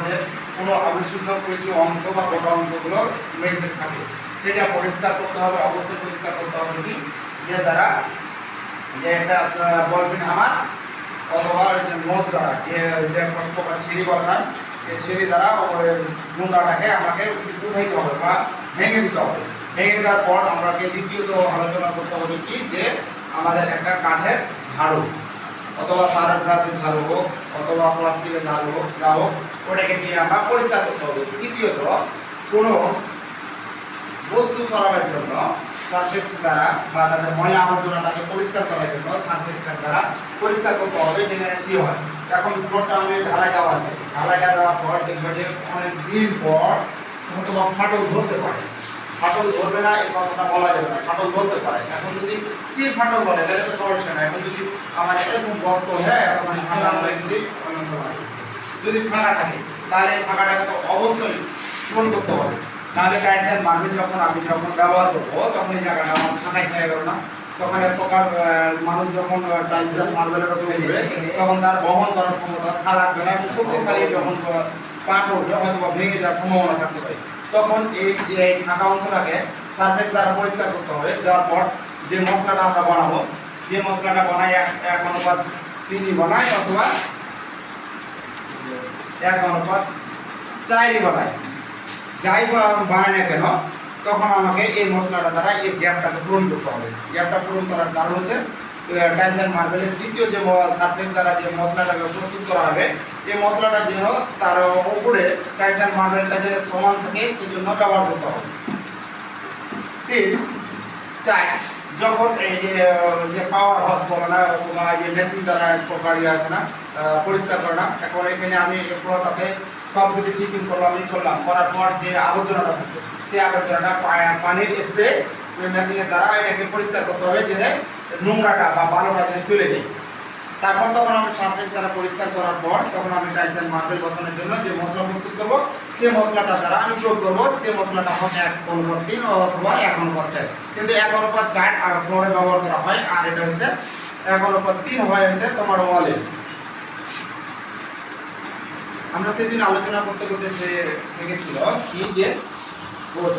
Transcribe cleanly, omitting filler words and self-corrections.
যে কোনো আবশ্যক কিছু অংশ বা গোটা অংশগুলো মেঝেতে থাকে, সেটা পরিষ্কার করতে হবে। অবশ্যই পরিষ্কার করতে হবে কি যে দ্বারা যে একটা বলবেন আমার অথবা যে নোজ দ্বারা যে যে প্রকার ছিঁড়ি বলা হয়, এই ছিঁড়ি দ্বারা ওই নোংরাটাকে আমাকে উঠাইতে হবে বা ভেঙে দিতে হবে। ভেঙে দেওয়ার পর আমাকে দ্বিতীয়ত আলোচনা করতে হবে কি যে আমাদের একটা কাঠের ঝাড়ু অথবা তারের ব্রাশের ঝাড়ু হোক অথবা প্লাস্টিকের ঝাড়ু হোক যা হোক, ওটাকে দিয়ে আমরা পরিষ্কার করতে হবে। তৃতীয়ত কোনো বস্তু সরানোর জন্য সারফেস দ্বারা বা তাদের ময়লা আবর্জনাটাকে পরিষ্কার করার জন্য সারফেসটার দ্বারা পরিষ্কার করতে হবে। যেটা কী হয়, এখন ফ্লোরটা আমি ঢালাইটা আছে, ঢালাইটা দেওয়ার পর দেখবে যে অনেক দিন পর হয়তো বা ফাটল ধরতে পারে। ফাটল ধরবে না এই কথাটা বলা যাবে না, ফাটল ধরতে পারে। এখন যদি চির ফাটল ধরে তাহলে তো সমস্যা না। এখন যদি আমার এরকম গর্ত হয় মানে ফাঁকা যদি ফাঁকা থাকে তাহলে এই ফাঁকাটাকে তো অবশ্যই পূরণ করতে হবে। নাহলে টাইলস অ্যান্ড মার্বেল যখন আমি ব্যবহার করবো তখন এই জায়গাটা আমার ফাঁকাই হয়ে গেল না। তখন এক প্রকার মানুষ যখন টাইলস অ্যান্ড মার্বেলের উপর উঠবে তখন তার বহন করার ক্ষমতা থাকবে না এবং শক্তিশালী যখন পা করবে হয়তো বা ভেঙে যাওয়ার সম্ভাবনা থাকতে পারে। তখন এই ফাঁকা অংশটাকে সারফেস দ্বারা পরিষ্কার করতে হবে। দেওয়ার পর যে মশলাটা আমরা বানাবো, যে মশলাটা বানাই 1:3 বানাই অথবা 1:4 বানাই, যাই বানায় না কেন তখন আমাকে এই মশলাটা দ্বারা এই গ্যাপটাকে পূরণ করতে হবে। গ্যাপটা পূরণ করার কারণ হচ্ছে টাইলস অ্যান্ড মার্বেলের দ্বিতীয় যে সারফেস দ্বারা যে মশলাটাকে প্রস্তুত করা হবে এই মশলাটা যেন তার উপরে টাইলস অ্যান্ড মার্বেলটা যেন সমান থাকে সেজন্য ব্যবহার করতে হবে। 3, 4 যখন এই যে পাওয়ার হস বলে না অথবা যে মেশিন দ্বারা প্রকারিয়া আছে না পরিষ্কার করে না, এখন এখানে আমি ফ্লোরটাতে সব কিছু চিকিং করলাম করার পর যে আবর্জনাটা থাকবে সেই আবর্জনাটা পানির স্প্রে মেশিনের দ্বারা এটাকে পরিষ্কার করতে হবে যেন নোংরাটা বা বালুটা যেন চলে যায়। তারপর তখন আমি সারফেস দ্বারা পরিষ্কার করার পর তখন আমি টাইলস অ্যান্ড মার্বেল বসানোর জন্য যে মশলা প্রস্তুত করবো সেই মশলাটা দ্বারা আমি প্রয়োগ করবো। সেই মশলাটা হবে 1:3 অথবা 1:4, কিন্তু 1:4 আর ফ্লোরে ব্যবহার করা হয়, আর এটা হচ্ছে 1:3 হয় হচ্ছে তোমার ওয়ালে। আমরা সেদিন আলোচনা করতে করতে সে দেখেছিল কি যে বোর্ড